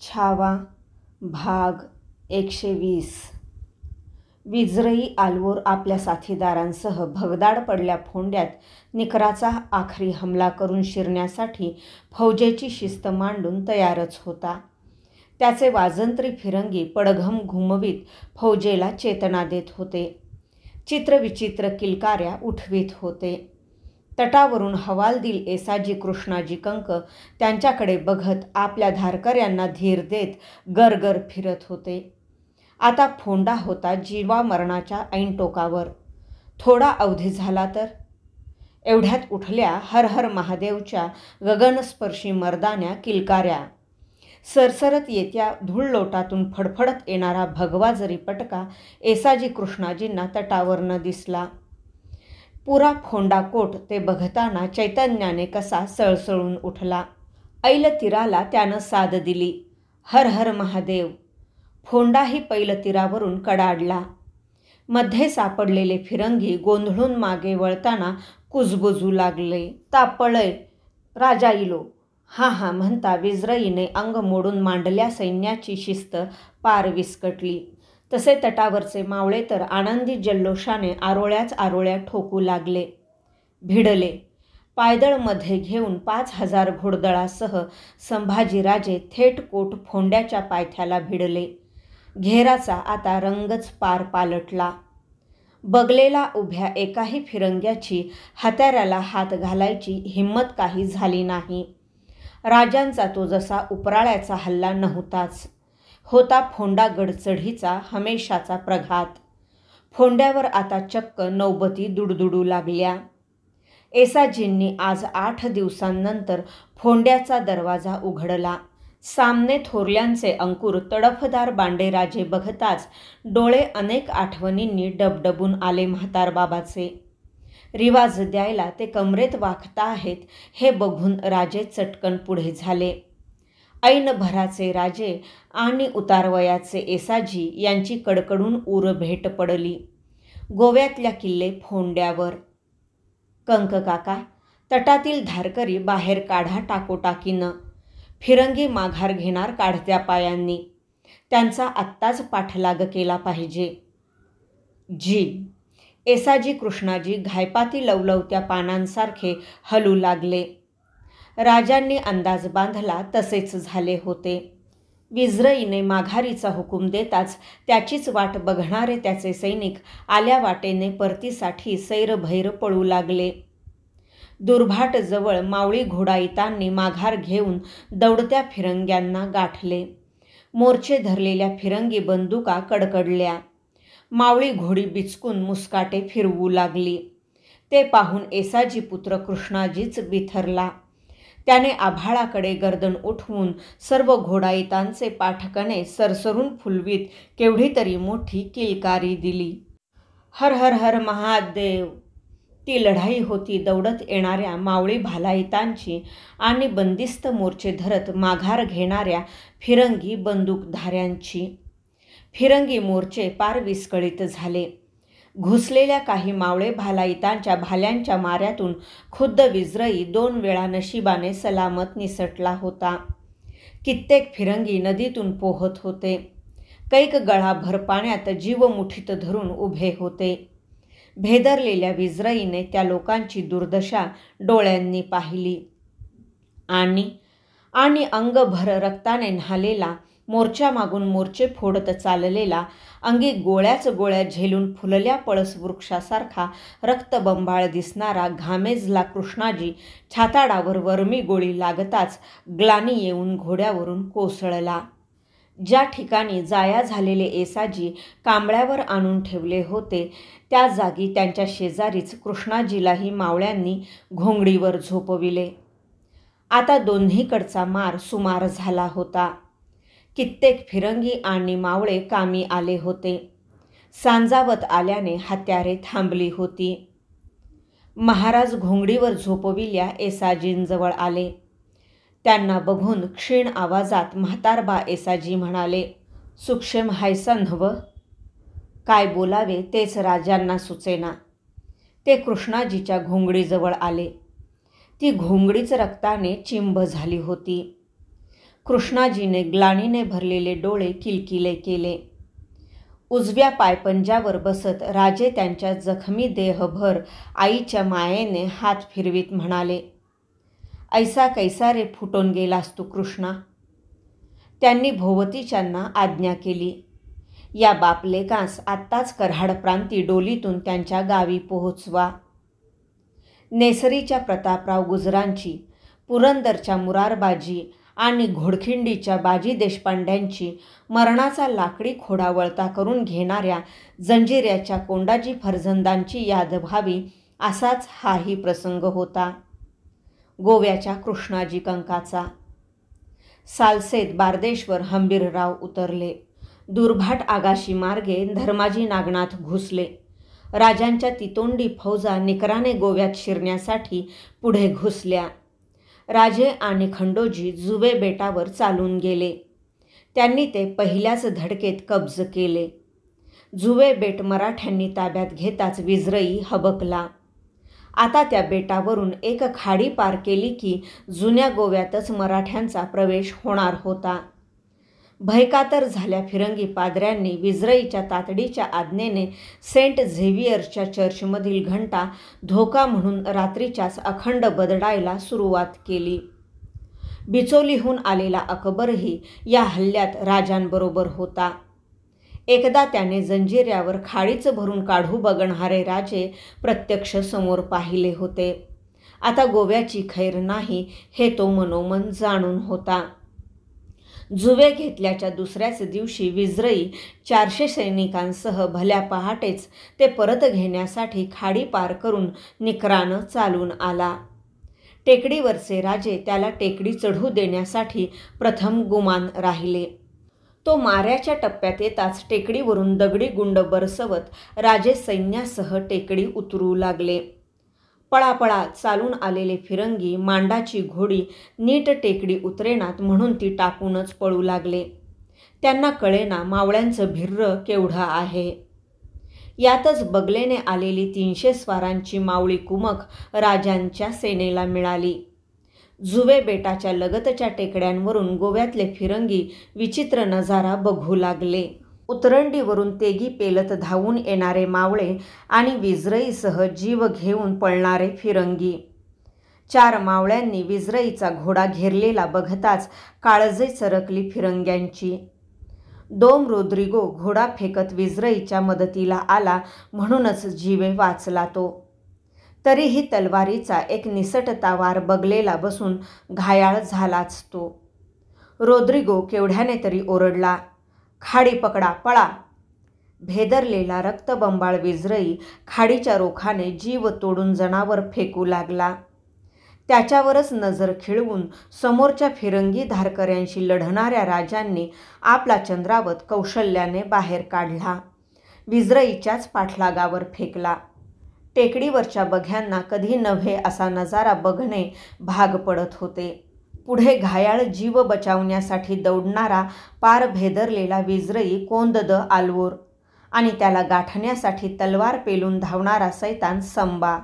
छावा भाग 120. विजरई आलवोर आपल्या साथीदारांसह भगदाड पडल्या फोंड्यात निकराचा आखरी हमला करून शिरण्यासाठी फौजेची शिस्त मांडून तयारच होता. त्याचे वाजंत्री फिरंगी पडघम घुमवीत फौजेला चेतना देत होते. चित्रविचित्र किलकाऱ्या उठवीत होते. तटावरून हवालदिल येसाजी कृष्णाजी कंक त्यांच्याकडे बघत आपल्या धारकऱ्यांना धीर देत गरगर फिरत होते. आता फोंडा होता जीवामरणाच्या ऐन टोकावर. थोडा अवधी झाला तर एवढ्यात उठल्या हर हर महादेवच्या गगनस्पर्शी मर्दान्या किलकाऱ्या. सरसरत येत्या धूळलोटातून फडफडत येणारा भगवा जरी पटका येसाजी कृष्णाजींना तटावर दिसला. पुरा फोंडाकोट ते बघताना चैतन्याने कसा सळसळून उठला. ऐल तीराला त्यानं साद दिली. हर हर महादेव. फोंडाही पैलतीरावरून कडाडला. मध्ये सापडलेले फिरंगी गोंधळून मागे वळताना कुजबुजू लागले. तापळय राजा इलो. हा हा म्हणता विजरईने अंग मोडून मांडल्या सैन्याची शिस्त पार विस्कटली. तसे तटावरचे मावळे तर आनंदी जल्लोषाने आरोळ्याच आरोळ्या ठोकू लागले. भिडले. पायदळमध्ये घेऊन 5,000 घोडदळासह संभाजीराजे थेट कोट फोंड्याच्या पायथ्याला भिडले. घेराचा आता रंगच पार पालटला. बगलेला उभ्या एकाही फिरंग्याची हत्याराला हात घालायची हिंमत काही झाली नाही. राजांचा तो जसा उपराळ्याचा हल्ला नव्हताच. होता फोंडा गडचढीचा हमेशाचा प्रघात. फोंड्यावर आता चक्क नौबती दुडदुडू लागल्या. येसाजींनी आज 8 दिवसांनंतर फोंड्याचा दरवाजा उघडला. सामने थोरल्यांचे अंकुर तडफदार बांडेराजे बघताच डोळे अनेक आठवणींनी डबडबून आले म्हातारबाबाचे. रिवाज द्यायला ते कमरेत वाकता आहेत हे बघून राजे चटकन पुढे झाले. ऐनभराचे राजे आणि उतारवयाचे येसाजी यांची कडकडून ऊर भेट पडली. गोव्यातल्या किल्ले फोंड्यावर. कंक काका, तटातील धारकरी बाहेर काढा टाकोटाकीनं. फिरंगी माघार घेणार काढत्या पायांनी. त्यांचा आत्ताच पाठलाग केला पाहिजे. जी. येसाजी कृष्णाजी घायपाती लवलवत्या पानांसारखे हलू लागले. राजांनी अंदाज बांधला तसेच झाले होते. विजरईने माघारीचा हुकूम देताच त्याचीच वाट बघणारे त्याचे सैनिक आल्या वाटेने परतीसाठी सैरभैर पळू लागले. दुर्भाट जवळ मावळी घोडाईतांनी माघार घेऊन दौडत्या फिरंग्यांना गाठले. मोर्चे धरलेल्या फिरंगी बंदुका कडकडल्या. मावळी घोडी बिचकून मुस्काटे फिरवू लागली. ते पाहून येसाजी पुत्र कृष्णाजीच बिथरला. त्याने आभाळाकडे गर्दन उठवून सर्व घोडाईतांचे पाठकणे सरसरून फुलवीत केवढी तरी मोठी किलकारी दिली. हर हर हर महादेव. ती लढाई होती दौडत येणाऱ्या मावळी भालाईतांची आणि बंदिस्त मोर्चे धरत माघार घेणाऱ्या फिरंगी बंदूकधाऱ्यांची. फिरंगी मोर्चे पार विस्कळीत झाले. घुसलेल्या काही मावळे भालाईतांच्या भाल्यांच्या माऱ्यातून खुद्द विजरई 2 वेळा नशिबाने सलामत निसटला होता. कित्येक फिरंगी नदीतून पोहत होते. कैक गळाभर पाण्यात जीव मुठीत धरून उभे होते. भेदरलेल्या विजरईने त्या लोकांची दुर्दशा डोळ्यांनी पाहिली आणि अंगभर रक्ताने न्हालेला, मोर्चामागून मोर्चे फोडत चाललेला, अंगी गोळ्याच गोळ्या झेलून फुलल्या पळस वृक्षासारखा रक्तबंबाळ दिसणारा घामेजला कृष्णाजी छाताडावर वर्मी गोळी लागताच ग्लानी येऊन घोड्यावरून कोसळला. ज्या ठिकाणी जाया झालेले येसाजी कांबळ्यावर आणून ठेवले होते त्या जागी त्यांच्या शेजारीच कृष्णाजीलाही मावळ्यांनी घोंगडीवर झोपविले. आता दोन्हीकडचा मार सुमार झाला होता. कित्येक फिरंगी आणि मावळे कामी आले होते. सांजावत आल्याने हत्यारे थांबली होती. महाराज घोंगडीवर झोपविल्या येसाजींजवळ आले. त्यांना बघून क्षीण आवाजात म्हातारबा येसाजी म्हणाले, सुक्षेम हायसा न्हव? काय बोलावे तेच राजांना सुचेना. ते कृष्णाजीच्या घोंगडीजवळ आले. ती घोंगडीच रक्ताने चिंब झाली होती. कृष्णाजीने ग्लानीने भरलेले डोळे किलकिले केले. उजव्या पायपंजावर बसत राजे त्यांच्या जखमी देहभर आईच्या मायेने हात फिरवीत म्हणाले, ऐसा कैसा रे फुटून गेलास तू कृष्णा. त्यांनी भोवतीच्यांना आज्ञा केली, या बापलेकास आत्ताच कराड प्रांती डोलीतून त्यांच्या गावी पोहोचवा. नेसरीच्या प्रतापराव गुजरांची, पुरंदरच्या मुरारबाजी आणि घोडखिंडीच्या बाजी देशपांड्यांची मरणाचा लाकडी खोडा वळता करून घेणाऱ्या जंजिऱ्याच्या कोंडाजी फर्जंदांची याद व्हावी असाच हाही प्रसंग होता. गोव्याच्या कृष्णाजी कंकाचा. सालसेत बारदेश्वर हंबीरराव उतरले. दुर्भाट आगाशी मार्गे धर्माजी नागनाथ घुसले. राजांच्या तितोंडी फौजा निकराने गोव्यात शिरण्यासाठी पुढे घुसल्या. राजे आणि खंडोजी जुवे बेटावर चालून गेले. त्यांनी ते पहिल्याच धडकेत कब्ज केले. जुवे बेट मराठ्यांनी ताब्यात घेताच विजरई हबकला. आता त्या बेटावरून एक खाडी पार केली की जुन्या गोव्यातच मराठ्यांचा प्रवेश होणार होता. भयकातर झाल्या फिरंगी पादऱ्यांनी विजरईच्या तातडीच्या आज्ञेने सेंट झेवियरच्या चर्चमधील घंटा धोका म्हणून रात्रीच्याच अखंड बदडायला सुरुवात केली. बिचोलीहून आलेला अकबरही या हल्ल्यात राजांबरोबर होता. एकदा त्याने जंजिऱ्यावर खाडीच भरून काढू बघणारे राजे प्रत्यक्ष समोर पाहिले होते. आता गोव्याची खैर नाही हे तो मनोमन जाणून होता. जुवे घेतल्याच्या दुसऱ्याच दिवशी विजरई 400 सैनिकांसह भल्या पहाटेच ते परत घेण्यासाठी खाडी पार करून निकरानं चालून आला. टेकडीवरचे राजे त्याला टेकडी चढू देण्यासाठी प्रथम गुमान राहिले. तो माऱ्याच्या टप्प्यात येताच टेकडीवरून दगडी गुंड बरसवत राजे सैन्यासह टेकडी उतरू लागले. पळापळा चालून आलेले फिरंगी मांडाची घोडी नीट टेकडी उतरेनात म्हणून ती टाकूनच पळू लागले. त्यांना कळेना मावळ्यांचं भिर्र केवढं आहे. यातच बगलेने आलेली 300 स्वारांची मावळी कुमक राजांच्या सेनेला मिळाली. जुवे बेटाच्या लगतच्या टेकड्यांवरून गोव्यातले फिरंगी विचित्र नजारा बघू लागले. उतरंडीवरून तेगी पेलत धावून येणारे मावळे आणि विजरईसह जीव घेऊन पळणारे फिरंगी. 4 मावळ्यांनी विजरईचा घोडा घेरलेला बघताच काळजे चरकली फिरंग्यांची. डोम रोद्रिगो घोडा फेकत विजरईच्या मदतीला आला म्हणूनच जीवे वाचला तो. तरीही तलवारीचा एक निसटता वार बगलेला बसून घायाळ झालाच तो. रोद्रिगो केवढ्याने तरी ओरडला, खाडी पकडा, पळा. भेदरलेला रक्तबंबाळ विजरई खाडीच्या रोखाने जीव तोडून जनावर फेकू लागला. त्याच्यावरच नजर खिळवून समोरच्या फिरंगी धारकऱ्यांशी लढणाऱ्या राजांनी आपला चंद्रावत कौशल्याने बाहेर काढला. विजरईच्याच पाठलागावर फेकला. टेकडीवरच्या बघ्यांना कधी नव्हे असा नजारा बघणे भाग पडत होते. पुढे घायाळ जीव बचावण्यासाठी दौडणारा पार भेदरलेला विजरई कोंदद आलवोर आणि त्याला गाठण्यासाठी तलवार पेलून धावणारा सैतान संबा.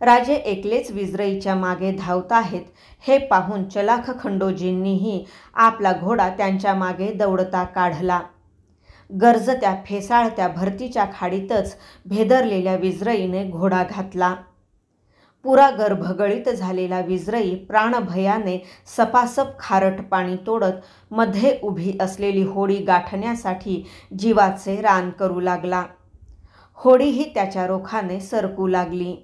राजे एकलेच विजरईच्या मागे धावताहेत हे पाहून चलाख खंडोजींनीही आपला घोडा त्यांच्या मागे दौडता काढला. गरजत्या फेसाळत्या भरतीच्या खाडीतच भेदरलेल्या विजरईने घोडा घातला. पुरा गर्भगळीत झालेला विजरई प्राणभयाने सपासप खारट पाणी तोडत मध्ये उभी असलेली होडी गाठण्यासाठी जीवाचे रान करू लागला. होडीही त्याच्या रोखाने सरकू लागली.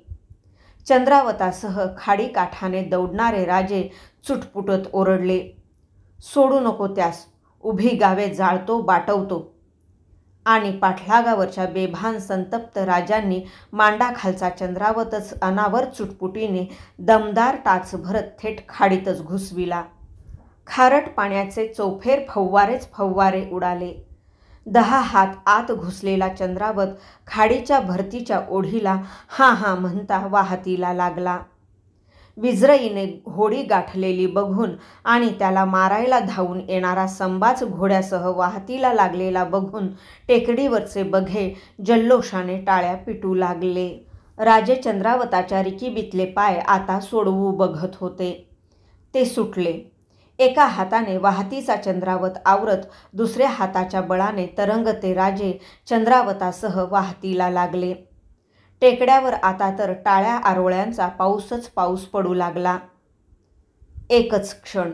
चंद्रावतासह खाडी काठाने दौडणारे राजे चुटपुटत ओरडले, सोडू नको त्यास, उभी गावे जाळतो बाटवतो. आणि पाठलागावरच्या बेभान संतप्त राजांनी मांडाखालचा चंद्रावतच अनावर चुटपुटीने दमदार टाच भरत थेट खाडीतच घुसविला. खारट पाण्याचे चौफेर फव्वारेच फव्वारे उडाले. 10 हात आत घुसलेला चंद्रावत खाडीच्या भरतीच्या ओढीला हा हा म्हणता वाहतीला लागला. विजरईने होडी गाठलेली बघून आणि त्याला मारायला धावून येणारा संबाच घोड्यासह वाहतीला लागलेला बघून टेकडीवरचे बघे जल्लोषाने टाळ्या पिटू लागले. राजे चंद्रावताच्या रिकिबीतले पाय आता सोडवू बघत होते. ते सुटले. एका हाताने वाहतीचा चंद्रावत आवरत दुसऱ्या हाताच्या बळाने तरंगते राजे चंद्रावतासह वाहतीला लागले. टेकड्यावर आता तर टाळ्या आरोळ्यांचा पाऊसच पाऊस पडू लागला. एकच क्षण,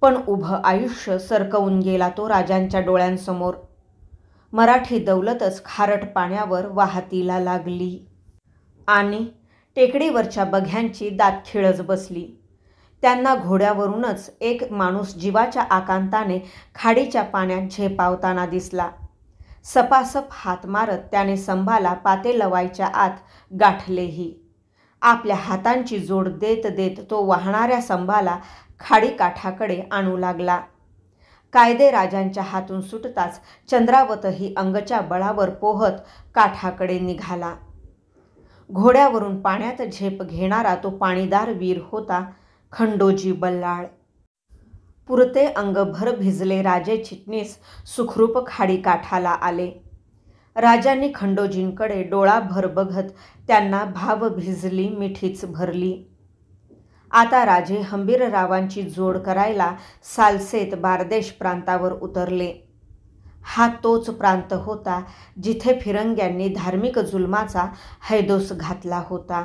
पण उभं आयुष्य सरकवून गेला तो राजांच्या डोळ्यांसमोर. मराठी दौलतच खारट पाण्यावर वाहतीला लागली आणि टेकडीवरच्या बघ्यांची दातखिळच बसली. त्यांना घोड्यावरूनच एक माणूस जीवाच्या आकांताने खाडीच्या पाण्यात झेपावताना दिसला. सपासप हात मारत त्याने संभाला पातेलवायच्या आत गाठलेही. आपल्या हातांची जोड देत देत तो वाहणाऱ्या संभाला खाडीकाठाकडे आणू लागला. कायदे राजांच्या हातून सुटताच चंद्रावतही अंगच्या बळावर पोहत काठाकडे निघाला. घोड्यावरून पाण्यात झेप घेणारा तो पाणीदार वीर होता खंडोजी बल्लाळ. पुरते अंगभर भिजले राजे चिटणीस सुखरूप खाडीकाठाला आले. राजांनी खंडोजींकडे डोळाभर बघत त्यांना भाव भिजली मिठीच भरली. आता राजे हंबीररावांची जोड करायला सालसेत बारदेश प्रांतावर उतरले. हा तोच प्रांत होता जिथे फिरंग्यांनी धार्मिक जुलमाचा हैदोस घातला होता.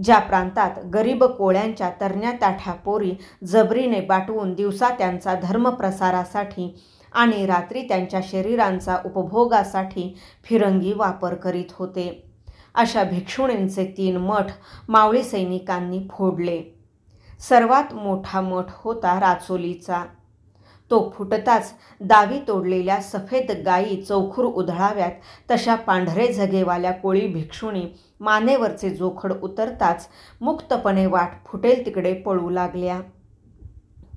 ज्या प्रांतात गरीब कोळ्यांच्या तरण्या ताठ्या पोरी जबरीने बाटवून दिवसा त्यांचा धर्मप्रसारासाठी आणि रात्री त्यांच्या शरीरांचा उपभोगासाठी फिरंगी वापर करीत होते. अशा भिक्षुणींचे 3 मठ मावळी सैनिकांनी फोडले. सर्वात मोठा मठ होता राचोलीचा. तो फुटताच दावी तोडलेल्या सफेद गायी चौखूर उधळाव्यात तशा पांढरे झगेवाल्या कोळी भिक्षुणी मानेवरचे जोखड उतरताच मुक्तपणे वाट फुटेल तिकडे पळू लागल्या.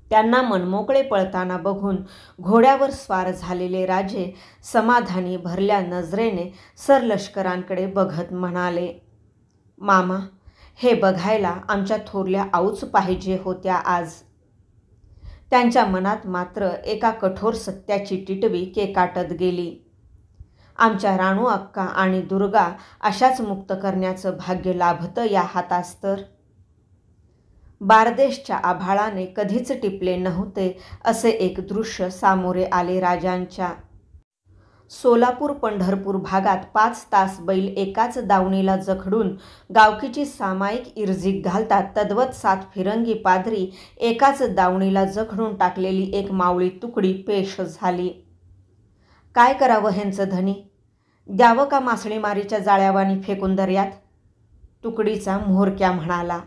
त्यांना मनमोकळे पळताना बघून घोड्यावर स्वार झालेले राजे समाधानी भरल्या नजरेने सरलष्करांकडे बघत म्हणाले, मामा, हे बघायला आमच्या थोरल्या आऊच पाहिजे होत्या आज. त्यांच्या मनात मात्र एका कठोर सत्याची टिटवी केकाटत गेली. आमच्या राणू अक्का आणि दुर्गा अशाच मुक्त करण्याचं भाग्य लाभतं या हातास तर. बारदेशच्या आभाळाने कधीच टिपले नव्हते असे एक दृश्य सामोरे आले राजांच्या. सोलापूर पंढरपूर भागात 5 तास बैल एकाच दावणीला जखडून गावकीची सामायिक इर्जिक घालतात तद्वत 7 फिरंगी पादरी एकाच दावणीला जखडून टाकलेली एक मावळी तुकडी पेश झाली. काय करावं ह्यांचं धनी? द्यावं का मासळीमारीच्या जाळ्यावानी फेकून दर्यात? तुकडीचा म्होरक्या म्हणाला.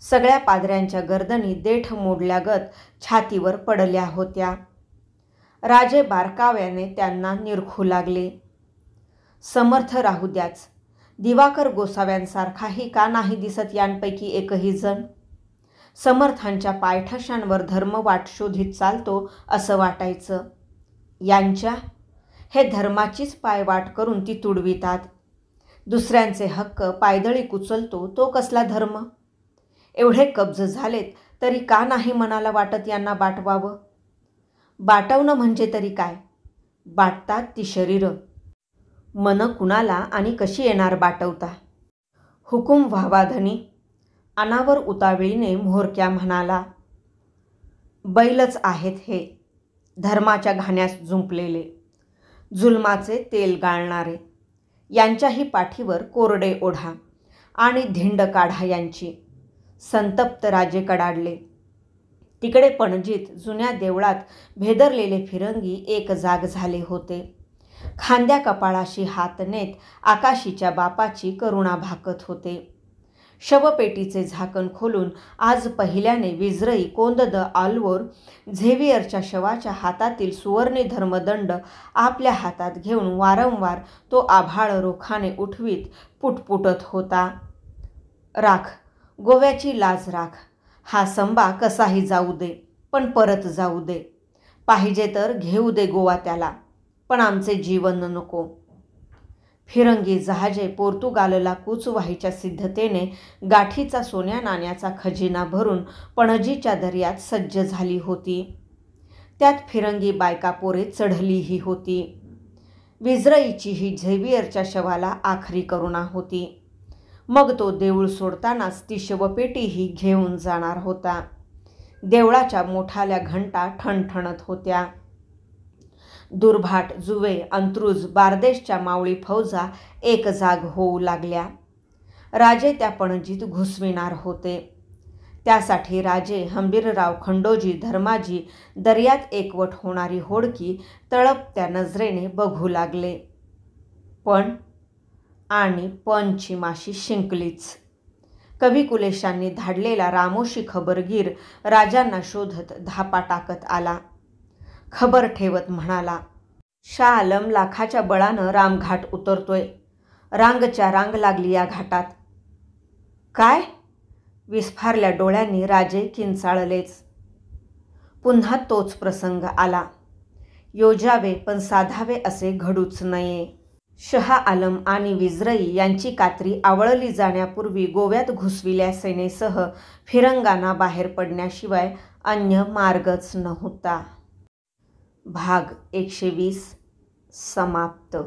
सगळ्या पादऱ्यांच्या गर्दनी देठ मोडल्यागत छातीवर पडल्या होत्या. राजे बारकाव्याने त्यांना निरखू लागले. समर्थ राहू द्याच, दिवाकर गोसाव्यांसारखाही का नाही दिसत यांपैकी एकही जण? समर्थांच्या पायठशांवर धर्म वाट शोधित चालतो असं वाटायचं. यांच्या हे धर्माचीच पायवाट करून ती तुडवितात. दुसऱ्यांचे हक्क पायदळी कुचलतो तो कसला धर्म? एवढे कब्ज झालेत तरी का नाही मनाला वाटत यांना बाटवावं? बाटवणं म्हणजे तरी काय? बाटतात ती शरीरं. मन कुणाला आणि कशी येणार बाटवता? हुकूम व्हावा धनी, अनावर उतावळीने म्होरक्या म्हणाला. बैलच आहेत हे, धर्माच्या घाण्यास जुंपलेले, जुलमाचे तेल गाळणारे. यांच्याही पाठीवर कोरडे ओढा आणि धिंड काढा यांची. संतप्त राजे कडाडले. तिकडे पणजीत जुन्या देवळात भेदरलेले फिरंगी एक जाग झाले होते. खांद्या कपाळाशी हात नेत आकाशीच्या बापाची करुणा भाकत होते. शवपेटीचे झाकण खोलून आज पहिल्याने विजरई कोंद द आल्वोर झेवियरच्या शवाच्या हातातील सुवर्णी धर्मदंड आपल्या हातात घेऊन वारंवार तो आभाळ रोखाने उठवीत पुटपुटत होता. राख, गोव्याची लाज राख. हा संबा कसाही जाऊ दे, पण परत जाऊ दे. पाहिजे तर घेऊ दे गोवा त्याला, पण आमचे जीवन नको. फिरंगी जहाजे पोर्तुगालला कूच व्हायच्या सिद्धतेने गाठीचा सोन्या नाण्याचा खजिना भरून पणजीच्या दर्यात सज्ज झाली होती. त्यात फिरंगी बायका पोरे चढलीही होती. विजरईची ही झेवियरच्या शवाला आखरी करुणा होती. मग तो देऊळ सोडतानाच ती शवपेटीही घेऊन जाणार होता. देवळाच्या मोठाल्या घंटा ठणठणत होत्या. दुर्भाट, जुवे, अंत्रुज, बारदेशच्या मावळी फौजा एक जाग होऊ लागल्या. राजे त्या पणजीत घुसविणार होते. त्यासाठी राजे, हंबीरराव, खंडोजी, धर्माजी दर्यात एकवट होणारी होडकी तळपत्या नजरेने बघू लागले. पणची माशी शिंकलीच. कविकुलेशांनी धाडलेला रामोशी खबरगीर राजांना शोधत धापा टाकत आला. खबर ठेवत म्हणाला, शाह आलम लाखाच्या बळानं रामघाट उतरतोय. रांगच्या रांग लागली या घाटात. काय? विस्फारल्या डोळ्यांनी राजे किंचाळलेच. पुन्हा तोच प्रसंग आला. योजावे पण साधावे असे घडूच नये. शहा आलम आणि विजरई यांची कात्री आवळली जाण्यापूर्वी गोव्यात घुसविल्या सेनेसह फिरंगांना बाहेर पडण्याशिवाय अन्य मार्गच नव्हता. भाग 120 समाप्त.